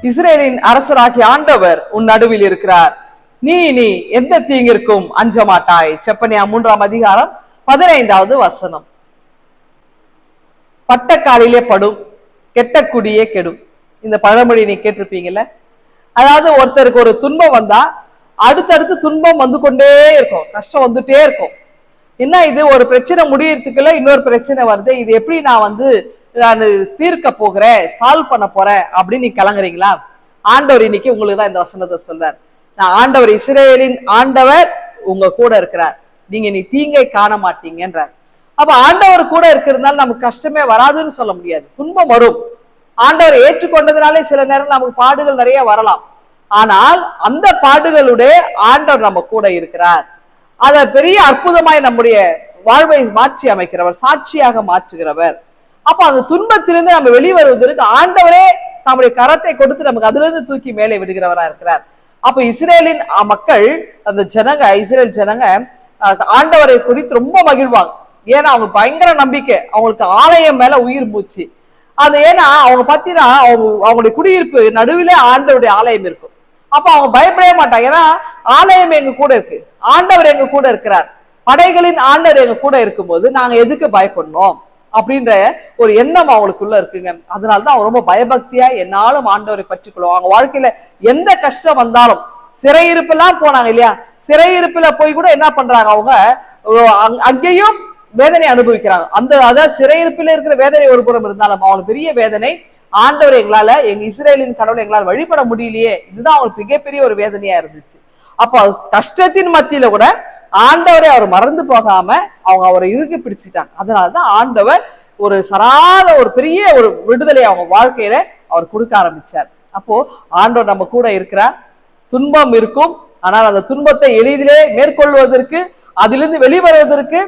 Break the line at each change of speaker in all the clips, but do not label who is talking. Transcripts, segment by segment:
இஸ்ரேலின் அரசராகிய ஆண்டவர் உன் நடுவில் இருக்கிறார். நீ எந்த தீங்கிற்கும் அஞ்ச மாட்டாய். செப்பனியா 3ஆம் அதிகாரம் 15வது வசனம். பட்டக்காலிலே படும், கெட்ட குடியே கெடும். இந்த பழமொழி நீ கேட்டிருப்பீங்கல்ல. அதாவது ஒருத்தருக்கு ஒரு துன்பம் வந்தா அடுத்தடுத்து துன்பம் வந்து கொண்டே இருக்கும், கஷ்டம் வந்துட்டே இருக்கும். என்ன இது, ஒரு பிரச்சனை முடியறதுக்குள்ள இன்னொரு பிரச்சனை வருது, இது எப்படி நான் தீர்க்க போகிறேன், சால்வ் பண்ண போறேன் அப்படின்னு நீ கலங்குறீங்களா? ஆண்டவர் இன்னைக்கு உங்களுக்கு தான் இந்த வசனத்தை சொல்றார். நான் ஆண்டவர், இஸ்ரேலின் ஆண்டவர் உங்க கூட இருக்கிறார், நீங்க நீ தீங்கை காண மாட்டீங்கன்றார். அப்ப ஆண்டவர் கூட இருக்கிறதுனால நமக்கு கஷ்டமே வராதுன்னு சொல்ல முடியாது. துன்பம் வரும். ஆண்டவர் ஏற்றுக்கொண்டதுனாலே சில நேரம் நமக்கு பாடுகள் நிறைய வரலாம். ஆனால் அந்த பாடுகளுடைய ஆண்டவர் நம்ம கூட இருக்கிறார். அத பெரிய அற்புதமாய் நம்முடைய வாழ்வை மாற்றி அமைக்கிறவர், சாட்சியாக மாற்றுகிறவர். அப்ப அந்த துன்பத்திலிருந்து நம்ம வெளிவருவதற்கு ஆண்டவரே நம்முடைய கரத்தை கொடுத்து நமக்கு அதுல இருந்து தூக்கி மேலே விடுகிறவரா இருக்கிறார். அப்ப இஸ்ரேலின் மக்கள், அந்த ஜனங்க, இஸ்ரேல் ஜனங்க ஆண்டவரை குறித்து ரொம்ப மகிழ்வாங்க. ஏன்னா அவங்க பயங்கர நம்பிக்கை, அவங்களுக்கு ஆலயம் மேல உயிர் மூச்சு. அது ஏன்னா அவங்க பாத்தீங்கன்னா அவங்களுடைய குடியிருப்பு நடுவிலே ஆண்டவருடைய ஆலயம் இருக்கும். அப்ப அவங்க பயப்படவே மாட்டாங்க. ஏன்னா ஆலயம் எங்க கூட இருக்கு, ஆண்டவர் எங்க கூட இருக்கிறார், படைகளின் ஆண்டவர் எங்க கூட இருக்கும்போது நாங்க எதுக்கு பயப்படணும் அப்படின்ற ஒரு எண்ணம் அவங்களுக்குள்ள இருக்குங்க. அதனாலதான் அவங்க ரொம்ப பயபக்தியா என்னாலும் ஆண்டவரை பற்றிக்கொள்ளும். அவங்க வாழ்க்கையில எந்த கஷ்டம் வந்தாலும், சிறையிருப்பு எல்லாம் போனாங்க இல்லையா, சிறையிருப்புல போய் கூட என்ன பண்றாங்க, அவங்க அங்கேயும் வேதனை அனுபவிக்கிறாங்க. அதாவது சிறையிருப்பில இருக்கிற வேதனை ஒரு புறம் இருந்தாலும் அவங்களுக்கு பெரிய வேதனை, ஆண்டவர் எங்களால, எங்க இஸ்ரேலின் கடவுளை எங்களால் வழிபட முடியலையே, இதுதான் அவங்களுக்கு மிகப்பெரிய ஒரு வேதனையா இருந்துச்சு. அப்ப கஷ்டத்தின் மத்தியில கூட ஆண்டவரை அவர் மறந்து போகாம அவங்க அவரை இறுக்கி பிடிச்சிட்டாங்க. அதனாலதான் ஆண்டவர் ஒரு ஒரு பெரிய ஒரு விடுதலை அவங்க வாழ்க்கையில அவர் கொடுக்க ஆரம்பிச்சார். அப்போ ஆண்டவர் நம்ம கூட இருக்கிறார். துன்பம் இருக்கும், ஆனால் அந்த துன்பத்தை எளிதிலே மேற்கொள்வதற்கு, அதிலிருந்து வெளிவருவதற்கு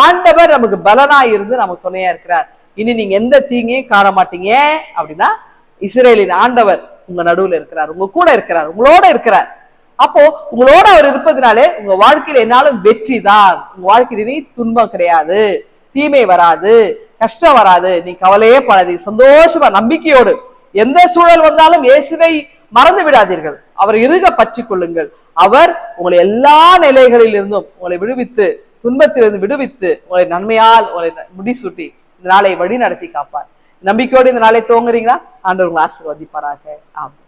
ஆண்டவர் நமக்கு பலனா இருந்து நமக்கு துணையா இருக்கிறார். இனி நீங்க எந்த தீங்கையும் காண மாட்டீங்க அப்படின்னா இஸ்ரேலின் ஆண்டவர் உங்க நடுவுல இருக்கிறார், உங்க கூட இருக்கிறார், உங்களோட இருக்கிறார். அப்போ உங்களோட அவர் இருப்பதனாலே உங்க வாழ்க்கையில என்னாலும் வெற்றி தான். உங்க வாழ்க்கையில நீ துன்பம் கிடையாது, தீமை வராது, கஷ்டம் வராது, நீ கவலையே படாதீங்க, சந்தோஷமா நம்பிக்கையோடு எந்த சூழல் வந்தாலும் இயேசுவை மறந்து விடாதீர்கள், அவர் இறுக பற்றி கொள்ளுங்கள். அவர் உங்களை எல்லா நிலைகளில் இருந்தும் உங்களை விடுவித்து, துன்பத்திலிருந்து விடுவித்து, உங்களை நன்மையால் உங்களை முடிசூட்டி இந்த நாளை வழி நடத்தி காப்பார். நம்பிக்கையோடு இந்த நாளை துவங்குறீங்களா? ஆண்டவர் உங்களை ஆசீர்வதிப்பாராக. ஆமாம்.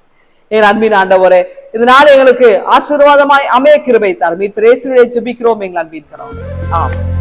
என் அன்பின் ஆண்டவரே, இதனால எங்களுக்கு ஆசீர்வாதமாய் அமைய கிருபை தாரும். மீட்பர் இயேசுவிலே ஜெபிக்கிறோம் எங்கள் அன்பின் கடவுளே. ஆமென்.